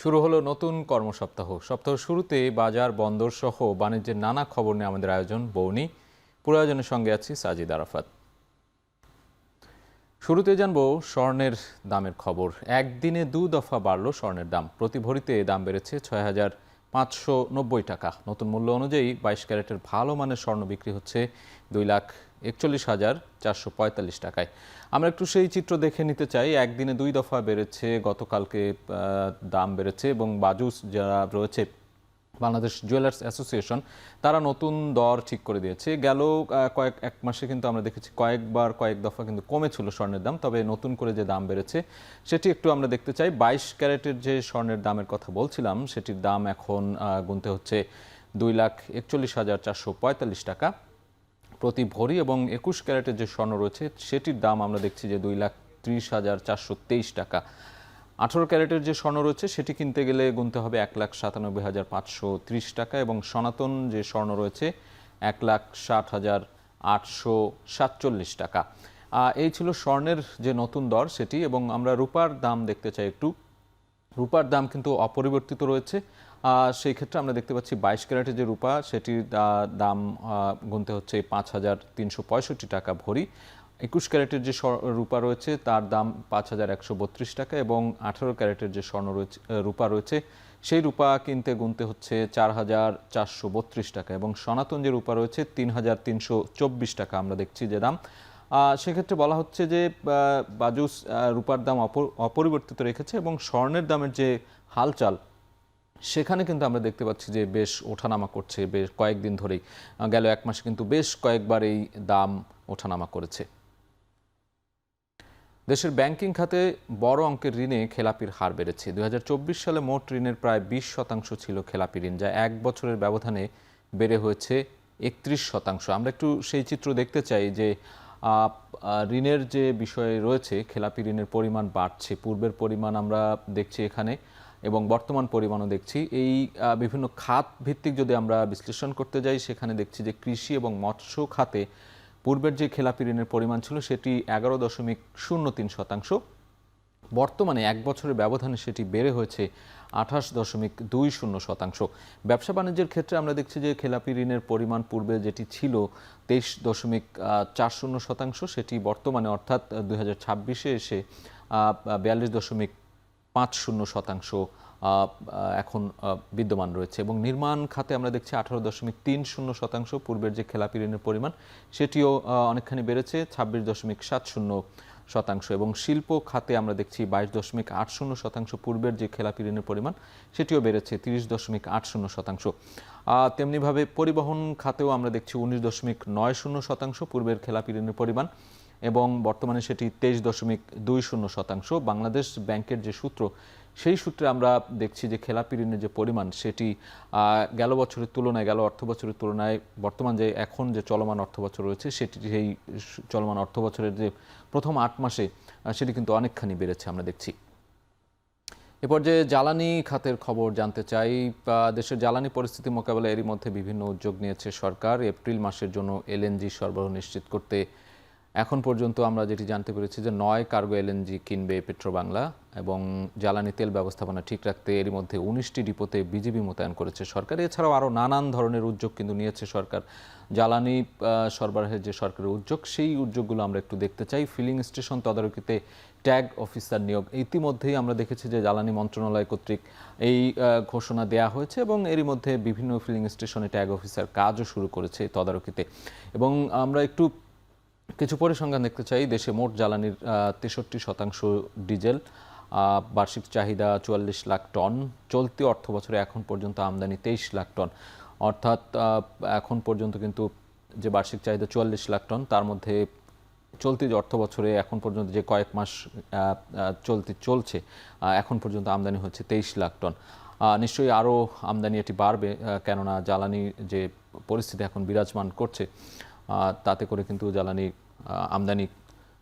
শুরু হলো নতুন কর্মসপ্তাহ। সপ্তাহ শুরুতে বাজার, বন্দর সহ বাণিজ্যের নানা খবর নিয়ে আমাদের আয়োজন বৌনি। পুরো আয়োজনের সঙ্গে আছি সাজিদ আরাফাত। শুরুতে জানবো স্বর্ণের দামের খবর। একদিনে 2 দফা বাড়ল স্বর্ণের দাম। প্রতি ভরিতে দাম বেড়েছে 6,590 টাকা। নতুন মূল্য অনুযায়ী 22 ক্যারেটের ভালো মানের স্বর্ণ বিক্রি হচ্ছে 2,41,445 টাকায়। আমরা একটু সেই চিত্র দেখে নিতে চাই। একদিনে 2 দফা বেড়েছে, গতকালকে দাম বেড়েছে এবং বাজুস যারা রয়েছে বাংলাদেশ জুয়েলার্স অ্যাসোসিয়েশন তারা নতুন দর ঠিক করে দিয়েছে। গেল এক মাসে কিন্তু আমরা দেখেছি কয়েক দফা কিন্তু কমেছিল স্বর্ণের দাম, তবে নতুন করে যে দাম বেড়েছে সেটি একটু আমরা দেখতে চাই। 22 ক্যারেটের যে স্বর্ণের দামের কথা বলছিলাম সেটির দাম এখন গুনতে হচ্ছে 2,41,445 টাকা প্রতি ভরি, এবং 21 ক্যারেটের যে স্বর্ণ রয়েছে সেটির দাম আমরা দেখছি যে 2,30,423 টাকা। 18 ক্যারেটের যে স্বর্ণ রয়েছে সেটি কিনতে গেলে গুনতে হবে 1,97,530 টাকা, এবং সনাতন যে স্বর্ণ রয়েছে 1,60,847 টাকা। এই ছিল স্বর্ণের যে নতুন দর সেটি। এবং আমরা রূপার দাম দেখতে চাই একটু। রূপার দাম কিন্তু অপরিবর্তিত রয়েছে। সেই ক্ষেত্রে আমরা দেখতে পাচ্ছি 22 ক্যারেটের যে রূপা সেটির দাম গুনতে হচ্ছে 5,365 টাকা ভরি। 21 ক্যারেটের যে রূপা রয়েছে তার দাম 5,132 টাকা, এবং 18 ক্যারেটের যে স্বর্ণ রয়েছে রূপা রয়েছে সেই রূপা কিনতে গুনতে হচ্ছে 4,432 টাকা, এবং সনাতন যে রূপা রয়েছে 3,324 টাকা আমরা দেখছি যে দাম। সেক্ষেত্রে বলা হচ্ছে যে বাজুস রূপার দাম অপরিবর্তিত রেখেছে, এবং স্বর্ণের দামের যে হালচাল সেখানে কিন্তু আমরা দেখতে পাচ্ছি যে বেশ ওঠানামা করছে বেশ কয়েকদিন ধরেই। গেল এক মাসে কিন্তু বেশ কয়েকবার এই দাম ওঠানামা করেছে। দেশের ব্যাংকিং খাতে বড় অঙ্কের ঋণে খেলাপির হার বেড়েছে। 2024 সালে মোট ঋণের প্রায় 20% ছিল খেলাপি ঋণ, যা এক বছরের ব্যবধানে বেড়ে হয়েছে 31%। আমরা একটু সেই চিত্র দেখতে চাই যে ঋণের যে বিষয়ে রয়েছে, খেলাপি ঋণের পরিমাণ বাড়ছে। পূর্বের পরিমাণ আমরা দেখছি এখানে এবং বর্তমান পরিমাণও দেখছি। এই বিভিন্ন খাত ভিত্তিক যদি আমরা বিশ্লেষণ করতে যাই, সেখানে দেখছি যে কৃষি এবং মৎস্য খাতে পূর্বের যে খেলাপি ঋণের পরিমাণ ছিল সেটি 11.03%। বর্তমানে এক বছরের ব্যবধানে সেটি বেড়ে হয়েছে 28.20%। ব্যবসা বাণিজ্যের ক্ষেত্রে আমরা দেখছি যে খেলাপি ঋণের পরিমাণ পূর্বে যেটি ছিল 23.40%, সেটি বর্তমানে অর্থাৎ 2026-এ এসে 42.50% এখন বিদ্যমান রয়েছে। এবং নির্মাণ খাতে আমরা দেখছি 18.30%। পূর্বের যে খেলাপি ঋণের পরিমাণ সেটিও অনেকখানি বেড়েছে 26.70%। এবং শিল্প খাতে আমরা দেখছি 22.80%। পূর্বের যে খেলাপি ঋণের পরিমাণ সেটিও বেড়েছে 30.80%। তেমনিভাবে পরিবহন খাতেও আমরা দেখছি 19.90%। পূর্বের খেলাপি ঋণের পরিমাণ, এবং বর্তমানে সেটি 23.20%। বাংলাদেশ ব্যাংকের যে সূত্র সেই সূত্রে আমরা দেখছি যে খেলাপি ঋণের যে পরিমাণ সেটি গেল বছরের তুলনায়, গেল অর্থ বছরের তুলনায় বর্তমান যে এখন যে চলমান অর্থ বছর রয়েছে সেটি সেই চলমান অর্থ বছরের যে প্রথম 8 মাসে সেটি কিন্তু অনেকখানি বেড়েছে আমরা দেখছি। এরপর যে জ্বালানি খাতের খবর জানতে চাই। দেশের জ্বালানি পরিস্থিতি মোকাবেলায় এরই মধ্যে বিভিন্ন উদ্যোগ নিয়েছে সরকার। এপ্রিল মাসের জন্য এলএনজি সরবরাহ নিশ্চিত করতে এখন পর্যন্ত আমরা যেটি জানতে পেরেছি যে 9 কার্গো এলএনজি কিনবে পেট্রোবাংলা, এবং জ্বালানি তেল ব্যবস্থাপনা ঠিক রাখতে এরই মধ্যে 19টি ডিপোতে বিজিবি মোতায়েন করেছে সরকার। এছাড়াও আরও নানান ধরনের উদ্যোগ কিন্তু নিয়েছে সরকার। জ্বালানি সরবরাহের যে সরকারের উদ্যোগ, সেই উদ্যোগগুলো আমরা একটু দেখতে চাই। ফিলিং স্টেশন তদারকিতে ট্যাগ অফিসার নিয়োগ, ইতিমধ্যেই আমরা দেখেছি যে জ্বালানি মন্ত্রণালয় কর্তৃক এই ঘোষণা দেওয়া হয়েছে, এবং এরই মধ্যে বিভিন্ন ফিলিং স্টেশনে ট্যাগ অফিসার কাজও শুরু করেছে তদারকিতে। এবং আমরা একটু কিছু পরিসংখ্যান দেখতে চাই। দেশে মোট জ্বালানির 63% ডিজেল, বার্ষিক চাহিদা 44 লাখ টন। চলতি অর্থ বছরে এখন পর্যন্ত আমদানি 23 লাখ টন, অর্থাৎ এখন পর্যন্ত কিন্তু যে বার্ষিক চাহিদা 44 লাখ টন, তার মধ্যে চলতি অর্থ বছরে এখন পর্যন্ত যে কয়েক মাস চলছে এখন পর্যন্ত আমদানি হচ্ছে 23 লাখ টন। নিশ্চয়ই আরও আমদানি এটি বাড়বে, কেননা জ্বালানি যে পরিস্থিতি এখন বিরাজমান করছে তাতে করে কিন্তু জ্বালানি আমদানি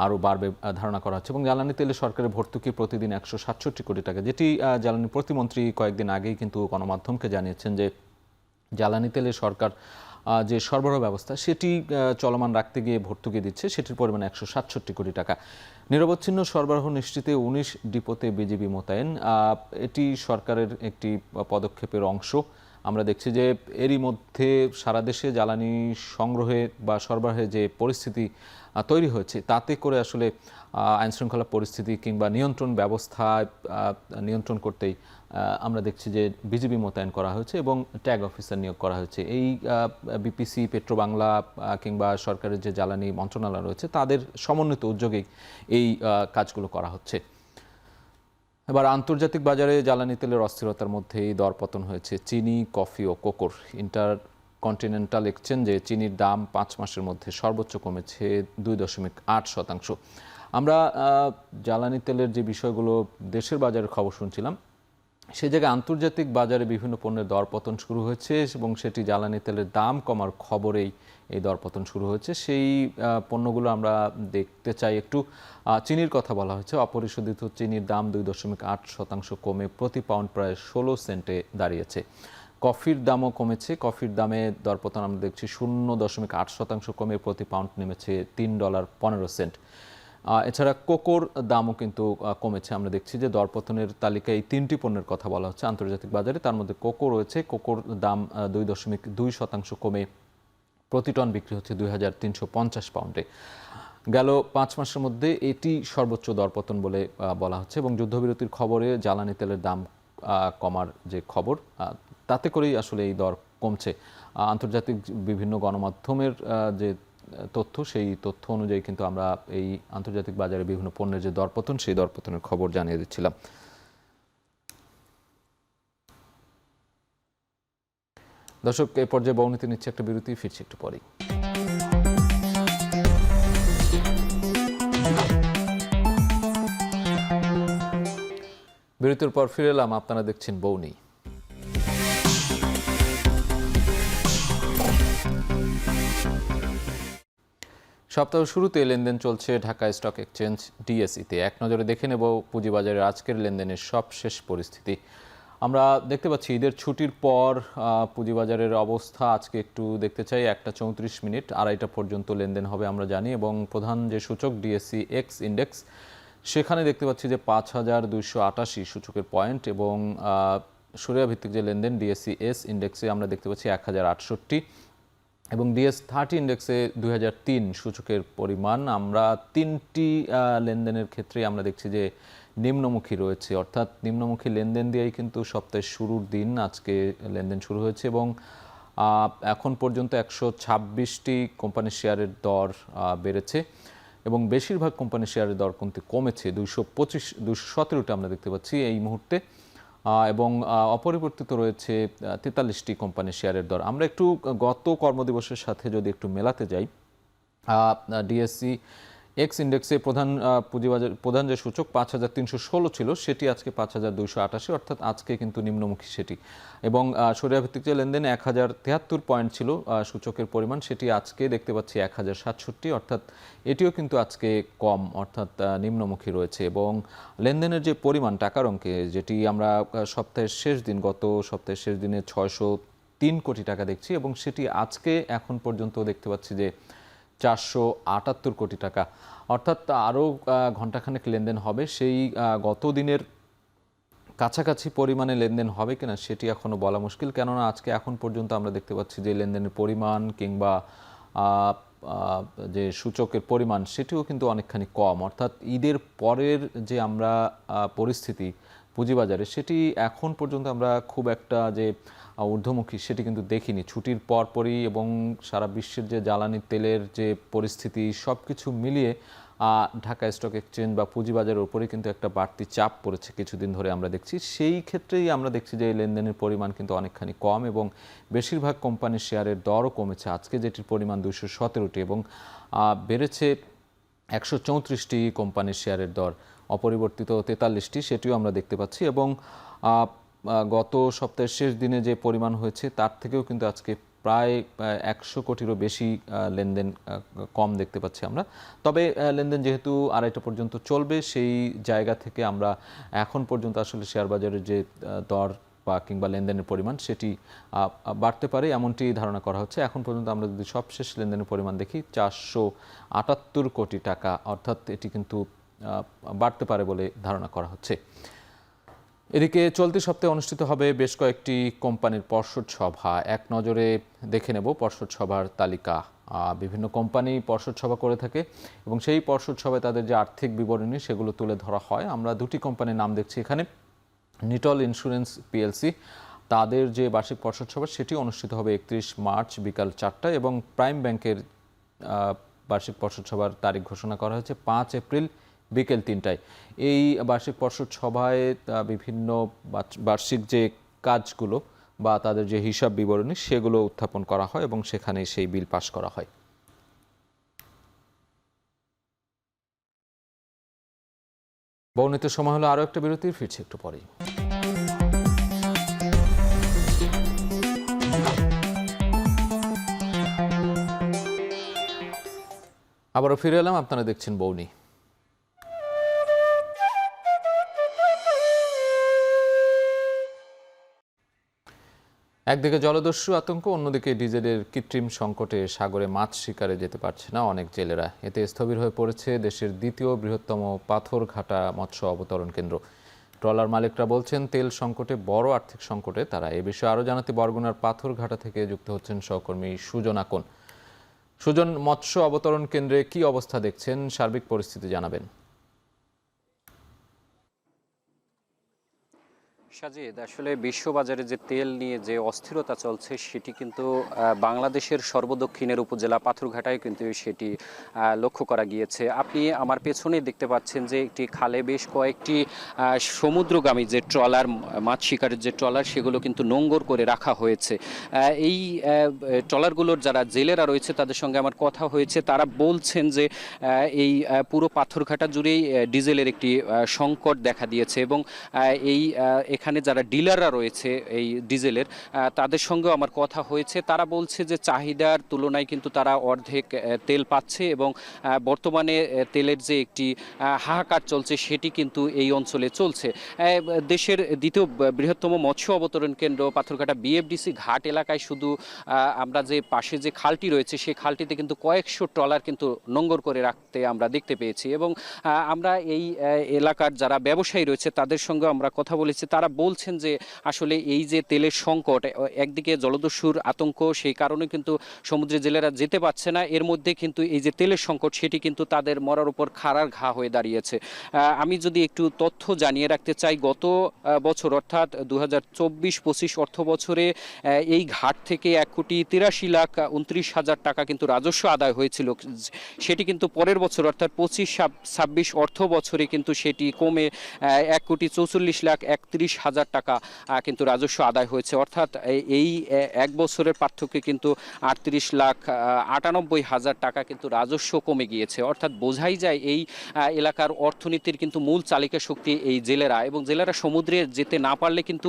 আরও বাড়বে ধারণা করা হচ্ছে। এবং জ্বালানি তেলে সরকারের ভর্তুকি প্রতিদিন 167 কোটি টাকা, যেটি জ্বালানি প্রতিমন্ত্রী কয়েকদিন আগেই কিন্তু গণমাধ্যমকে জানিয়েছেন যে জ্বালানি তেলে সরকার যে সরবরাহ ব্যবস্থা সেটি চলমান রাখতে গিয়ে ভর্তুকি দিচ্ছে, সেটির পরিমাণ 167 কোটি টাকা। নিরবচ্ছিন্ন সরবরাহ নিশ্চিতে 19 ডিপোতে বিজিবি মোতায়েন, এটি সরকারের একটি পদক্ষেপের অংশ। আমরা দেখছি যে এরই মধ্যে সারা দেশে জ্বালানি সংগ্রহে বা সরবরাহে যে পরিস্থিতি তৈরি হয়েছে, তাতে করে আসলে আইনশৃঙ্খলা পরিস্থিতি কিংবা নিয়ন্ত্রণ ব্যবস্থা নিয়ন্ত্রণ করতেই আমরা দেখছি যে বিজিবি মোতায়েন করা হয়েছে এবং ট্যাগ অফিসার নিয়োগ করা হয়েছে। এই বিপিসি, পেট্রোবাংলা কিংবা সরকারের যে জ্বালানি মন্ত্রণালয় রয়েছে তাদের সমন্বিত উদ্যোগেই এই কাজগুলো করা হচ্ছে। এবার আন্তর্জাতিক বাজারে জ্বালানি তেলের অস্থিরতার মধ্যেই দরপতন হয়েছে চিনি, কফি ও কোকোর। ইন্টারকন্টিনেন্টাল এক্সচেঞ্জে চিনির দাম 5 মাসের মধ্যে সর্বোচ্চ কমেছে 2.8%। আমরা জ্বালানি তেলের যে বিষয়গুলো দেশের বাজারের খবর শুনছিলাম, সেই জায়গায় আন্তর্জাতিক বাজারে বিভিন্ন পণ্যের দরপতন শুরু হয়েছে এবং সেটি জ্বালানি তেলের দাম কমার খবরেই এই দরপতন শুরু হয়েছে। সেই পণ্যগুলো আমরা দেখতে চাই একটু। চিনির কথা বলা হয়েছে, অপরিশোধিত চিনির দাম 2.8% কমে প্রতি পাউন্ড প্রায় 16 সেন্টে দাঁড়িয়েছে। কফির দামও কমেছে, কফির দামে দরপতন আমরা দেখছি 0.8% কমে প্রতি পাউন্ড নেমেছে $3.15। এছাড়া কোকোর দামও কিন্তু কমেছে। আমরা দেখছি যে দরপতনের তালিকায় 3টি পণ্যের কথা বলা হচ্ছে আন্তর্জাতিক বাজারে, তার মধ্যে কোকো রয়েছে। কোকোর দাম 2.2% কমে প্রতি টন বিক্রি হচ্ছে 2350 পাউন্ডে। গেল 5 মাসের মধ্যে এটি সর্বোচ্চ দরপতন বলে বলা হচ্ছে এবং যুদ্ধবিরতির খবরে জ্বালানি তেলের দাম কমার যে খবর, তাতে করেই আসলে এই দর কমছে। আন্তর্জাতিক বিভিন্ন গণমাধ্যমের যে তথ্য, সেই তথ্য অনুযায়ী কিন্তু আমরা এই আন্তর্জাতিক বাজারে বিভিন্ন পণ্যের যে দরপতন, সেই দরপতনের খবর জানিয়ে দিচ্ছিলাম। দর্শক, এই পর্যায়ে বর্ণিত নিচ্ছে একটা বিরতি, ফিরছি একটু পরেই। বিরতির পর ফিরে এলাম, আপনারা দেখছেন বৌনি। সপ্তাহ শুরুতে লেনদেন চলছে ঢাকা স্টক এক্সচেঞ্জ ডিএসইতে। এক নজরে দেখে নেব পুঁজিবাজারের আজকের লেনদেনের সবশেষ পরিস্থিতি। আমরা দেখতে পাচ্ছি ঈদের ছুটির পর পুঁজিবাজারের অবস্থা আজকে একটু দেখতে চাই। 1:34, 2:30 পর্যন্ত লেনদেন হবে আমরা জানি, এবং প্রধান যে সূচক ডিএসই এক্স ইন্ডেক্স, সেখানে দেখতে পাচ্ছি যে 5288 সূচকের পয়েন্ট, এবং সরিয়া ভিত্তিক যে লেনদেন ডিএসই এস ইন্ডেক্সে আমরা দেখতে পাচ্ছি 1068, এবং ডিএস30 ইন্ডেক্সে 2003 সূচকের পরিমাণ। আমরা 3টি লেনদেনের ক্ষেত্রে আমরা দেখছি যে নিম্নমুখী রয়েছে, অর্থাৎ নিম্নমুখী লেনদেন দিয়েই কিন্তু সপ্তাহের শুরুর দিন আজকে লেনদেন শুরু হয়েছে, এবং এখন পর্যন্ত 126টি কোম্পানির শেয়ারের দর বেড়েছে এবং বেশিরভাগ কোম্পানির শেয়ারের দর কিন্তু কমেছে। 217টা আমরা দেখতে পাচ্ছি এই মুহূর্তে, এবং অপরিবর্তিত রয়েছে 43টি কোম্পানির শেয়ারের দর। আমরা একটু গত কর্মদিবসের সাথে যদি একটু মেলাতে যাই, ডিএসসি এক্স ইন্ডেক্সে প্রধান যে সূচক 5316 ছিল, সেটি আজকে 5288, অর্থাৎ আজকে কিন্তু নিম্নমুখী সেটি। এবং সরিয়া ভিত্তিক যে লেনদেন 1073 পয়েন্ট ছিল সূচকের পরিমাণ, সেটি আজকে দেখতে পাচ্ছি 1067, অর্থাৎ এটিও কিন্তু আজকে কম, অর্থাৎ নিম্নমুখী রয়েছে। এবং লেনদেনের যে পরিমাণ টাকার অঙ্কে, যেটি আমরা সপ্তাহের শেষ দিন, গত সপ্তাহের শেষ দিনে 603 কোটি টাকা দেখছি, এবং সেটি আজকে এখন পর্যন্ত দেখতে পাচ্ছি যে 478 কোটি টাকা, অর্থাৎ আরও ঘণ্টাখানেক লেনদেন হবে। সেই গত দিনের কাছাকাছি পরিমাণে লেনদেন হবে কিনা সেটি এখনও বলা মুশকিল, কেননা আজকে এখন পর্যন্ত আমরা দেখতে পাচ্ছি যে লেনদেনের পরিমাণ কিংবা যে সূচকের পরিমাণ, সেটিও কিন্তু অনেকখানি কম। অর্থাৎ ঈদের পরের যে আমরা পরিস্থিতি পুঁজিবাজারে, সেটি এখন পর্যন্ত আমরা খুব একটা যে ঊর্ধ্বমুখী সেটি কিন্তু দেখিনি। ছুটির পরপরই এবং সারা বিশ্বের যে জ্বালানি তেলের যে পরিস্থিতি, সব কিছু মিলিয়ে ঢাকা স্টক এক্সচেঞ্জ বা পুঁজিবাজারের উপরে কিন্তু একটা বাড়তি চাপ পড়েছে কিছুদিন ধরে আমরা দেখছি। সেই ক্ষেত্রেই আমরা দেখছি যে লেনদেনের পরিমাণ কিন্তু অনেকখানি কম, এবং বেশিরভাগ কোম্পানির শেয়ারের দরও কমেছে। আজকে যেটির পরিমাণ 217টি, এবং বেড়েছে 134টি কোম্পানির শেয়ারের দর, অপরিবর্তিত 43টি, সেটিও আমরা দেখতে পাচ্ছি। এবং গত সপ্তাহের শেষ দিনে যে পরিমাণ হয়েছে, তার থেকেও কিন্তু আজকে প্রায় 100 কোটিরও বেশি লেনদেন কম দেখতে পাচ্ছি আমরা। তবে লেনদেন যেহেতু 2:30 পর্যন্ত চলবে, সেই জায়গা থেকে আমরা এখন পর্যন্ত আসলে শেয়ার বাজারের যে দর বা কিংবা লেনদেনের পরিমাণ সেটি বাড়তে পারে এমনটি ধারণা করা হচ্ছে। এখন পর্যন্ত আমরা যদি সবশেষ লেনদেনের পরিমাণ দেখি 478 কোটি টাকা, অর্থাৎ এটি কিন্তু বাড়তে পারে বলে ধারণা করা হচ্ছে। এদিকে চলতি সপ্তাহে অনুষ্ঠিত হবে বেশ কয়েকটি কোম্পানির পর্ষদ সভা। এক নজরে দেখে নেব পর্ষদ সভার তালিকা। বিভিন্ন কোম্পানি পর্ষদ সভা করে থাকে এবং সেই পর্ষদ সভায় তাদের যে আর্থিক বিবরণী সেগুলো তুলে ধরা হয়। আমরা দুটি কোম্পানির নাম দেখছি এখানে। নিটল ইন্স্যুরেন্স পিএলসি, তাদের যে বার্ষিক পর্ষদ সভা সেটি অনুষ্ঠিত হবে 31 মার্চ বিকাল 4টায় এবং প্রাইম ব্যাংকের বার্ষিক পর্ষদ সভার তারিখ ঘোষণা করা হয়েছে 5 এপ্রিল বিকেল 3টায়। এই বার্ষিক পর্ষদ সভায় বিভিন্ন বার্ষিক যে কাজগুলো বা তাদের যে হিসাব বিবরণী সেগুলো উত্থাপন করা হয় এবং সেখানে সেই বিল পাস করা হয়। বর্ণিত সময় হলো আরও একটা বিরতি, ফিরছে একটু পরেই। আবারও ফিরে এলাম, আপনারা দেখছেন বৌনি। একদিকে জলদস্যু আতঙ্ক, অন্যদিকে ডিজেলের কৃত্রিম সংকটে সাগরে মাছ শিকারে যেতে পারছে না অনেক জেলেরা। এতে স্থবির হয়ে পড়েছে দেশের দ্বিতীয় বৃহত্তম পাথরঘাটা মৎস্য অবতরণ কেন্দ্র। ট্রলার মালিকরা বলছেন তেল সংকটে বড় আর্থিক সংকটে তারা। এ বিষয়ে আরও জানাতে বরগুনার পাথরঘাটা থেকে যুক্ত হচ্ছেন সহকর্মী সুজন আকন। সুজন, মৎস্য অবতরণ কেন্দ্রে কি অবস্থা দেখছেন, সার্বিক পরিস্থিতি জানাবেন। সাজিদ, আসলে বিশ্ববাজারে যে তেল নিয়ে যে অস্থিরতা চলছে সেটি কিন্তু বাংলাদেশের সর্বদক্ষিণের উপজেলা পাথরঘাটায় কিন্তু সেটি লক্ষ্য করা গিয়েছে। আপনি আমার পেছনে দেখতে পাচ্ছেন যে একটি খালে বেশ কয়েকটি সমুদ্রগামী যে ট্রলার, মাছ শিকারের যে ট্রলার, সেগুলো কিন্তু নোঙর করে রাখা হয়েছে। এই ট্রলারগুলোর যারা জেলেরা রয়েছে তাদের সঙ্গে আমার কথা হয়েছে। তারা বলছেন যে এই পুরো পাথরঘাটা জুড়েই ডিজেলের একটি সংকট দেখা দিয়েছে এবং এই এখানে যারা ডিলাররা রয়েছে এই ডিজেলের, তাদের সঙ্গেও আমার কথা হয়েছে। তারা বলছে যে চাহিদার তুলনায় কিন্তু তারা অর্ধেক তেল পাচ্ছে এবং বর্তমানে তেলের যে একটি হাহাকার চলছে সেটি কিন্তু এই অঞ্চলে চলছে। দেশের দ্বিতীয় বৃহত্তম মৎস্য অবতরণ কেন্দ্র পাথরঘাটা বিএফডিসি ঘাট এলাকায় শুধু আমরা যে পাশে যে খালটি রয়েছে সেই খালটিতে কিন্তু কয়েকশো ট্রলার কিন্তু নোঙর করে রাখতে আমরা দেখতে পেয়েছি এবং আমরা এই এলাকার যারা ব্যবসায়ী রয়েছে তাদের সঙ্গে আমরা কথা বলেছি। তারা বলছেন যে আসলে এই যে তেলের সংকট, একদিকে জলদস্যুর আতঙ্ক, সেই কারণে কিন্তু সমুদ্রে জেলেরা যেতে পারছে না। এর মধ্যে কিন্তু এই যে তেলের সংকট সেটি কিন্তু তাদের মরার উপর খাড়ার ঘা হয়ে দাঁড়িয়েছে। আমি যদি একটু তথ্য জানিয়ে রাখতে চাই, গত বছর অর্থাৎ 2024-25 অর্থ বছরে এই ঘাট থেকে 1,83,29,000 টাকা কিন্তু রাজস্ব আদায় হয়েছিল। সেটি কিন্তু পরের বছর অর্থাৎ 25-26 অর্থ বছরে কিন্তু সেটি কমে 1,44,31,000 টাকা কিন্তু রাজস্ব আদায় হয়েছে। অর্থাৎ এই এক বছরের পার্থক্যে কিন্তু 38,98,000 টাকা কিন্তু রাজস্ব কমে গিয়েছে। অর্থাৎ বোঝাই যায় এই এলাকার অর্থনীতির কিন্তু মূল চালিকা শক্তি এই জেলেরা, এবং জেলেরা সমুদ্রে যেতে না পারলে কিন্তু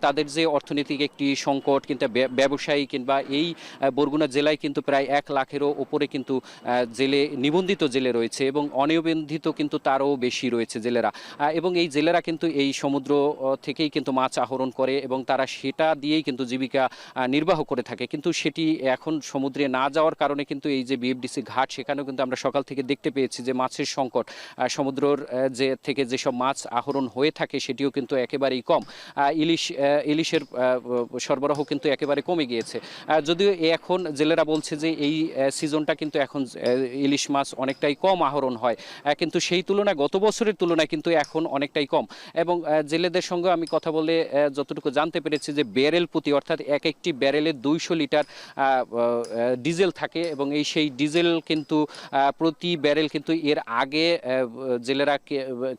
তাদের যে অর্থনৈতিক একটি সংকট, কিন্তু ব্যবসায়ী কিংবা এই বরগুনা জেলায় কিন্তু প্রায় 1 লাখেরও উপরে কিন্তু জেলে নিবন্ধিত জেলে রয়েছে এবং অনিবন্ধিত কিন্তু তারও বেশি রয়েছে জেলেরা। এবং এই জেলেরা কিন্তু এই সমুদ্র থেকেই কিন্তু মাছ আহরণ করে এবং তারা সেটা দিয়েই কিন্তু জীবিকা নির্বাহ করে থাকে। কিন্তু সেটি এখন সমুদ্রে না যাওয়ার কারণে কিন্তু এই যে বিএফডিসি ঘাট, সেখানেও কিন্তু আমরা সকাল থেকে দেখতে পেয়েছি যে মাছের সংকট, সমুদ্রের যে থেকে যেসব মাছ আহরণ হয়ে থাকে সেটিও কিন্তু একেবারেই কম। ইলিশের সরবরাহ কিন্তু একেবারে কমে গিয়েছে। যদিও এখন জেলেরা বলছে যে এই সিজনটা কিন্তু এখন ইলিশ মাছ অনেকটাই কম আহরণ হয়, কিন্তু সেই তুলনায় গত বছরের তুলনায় কিন্তু এখন অনেকটাই কম। এবং জেলেদের সঙ্গে আমি কথা বলে যতটুকু জানতে পেরেছি যে ব্যারেল প্রতি, অর্থাৎ একটি ব্যারেলে 200 লিটার ডিজেল থাকে এবং সেই ডিজেল কিন্তু প্রতি ব্যারেল কিন্তু এর আগে জেলেরা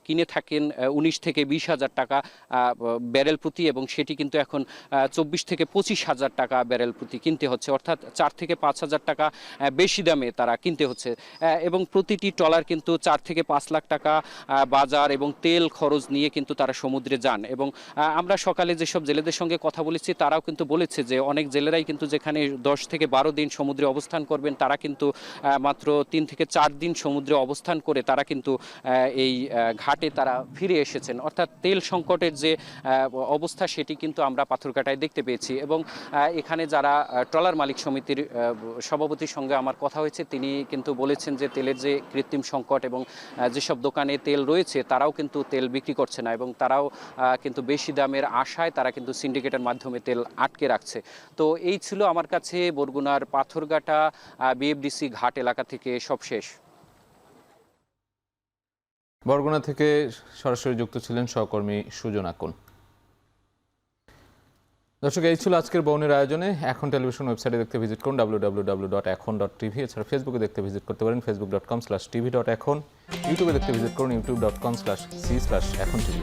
কিনে থাকেন 19 থেকে 20,000 টাকা ব্যারেল প্রতি, এবং সেটি কিন্তু এখন 24 থেকে 25,000 টাকা ব্যারেল প্রতি কিনতে হচ্ছে। অর্থাৎ 4 থেকে 5,000 টাকা বেশি দামে তারা কিনতে হচ্ছে। এবং প্রতিটি ট্রলার কিন্তু 4 থেকে 5 লাখ টাকা বাজার এবং তেল খরচ নিয়ে কিন্তু তারা সমুদ্রে যান এবং আমরা সকালে যেসব জেলেদের সঙ্গে কথা বলেছি তারাও কিন্তু বলেছে যে অনেক জেলেরাই কিন্তু যেখানে 10 থেকে 12 দিন সমুদ্রে অবস্থান করবেন তারা কিন্তু মাত্র 3 থেকে 4 দিন সমুদ্রে অবস্থান করে তারা কিন্তু এই ঘাটে তারা ফিরে এসেছেন। অর্থাৎ তেল সংকটের যে অবস্থা সেটি কিন্তু আমরা পাথরঘাটায় দেখতে পেয়েছি। এবং এখানে যারা ট্রলার মালিক সমিতির সভাপতির সঙ্গে আমার কথা হয়েছে তিনি কিন্তু বলেছেন যে তেলের যে কৃত্রিম সংকট এবং যেসব দোকানে তেল রয়েছে তারাও কিন্তু তেল বিক্রি করছে না এবং তারাও কিন্তু বেশি দামের আশায় তারা কিন্তু সিন্ডিকেটের মাধ্যমে তেল আটকে রাখছে। তো এই ছিল আমার কাছে বরগুনার পাথরঘাটা বিএফডিসি ঘাট এলাকা থেকে সব শেষ। বরগুনা থেকে সরাসরি যুক্ত ছিলেন সহকর্মী সুজন আকুন। দর্শক, এই ছিল আজকের বউনের আয়োজনে। এখন টেলিভিশন ওয়েবসাইটে দেখতে ভিজিট করুন www.ekhon.tv। এছাড়া ফেসবুকে দেখতে ভিজিট করতে পারেন facebook.com/tv.ekhon। ইউটিউবে দেখতে ভিজিট করুন youtube.com/c/ekhon tv।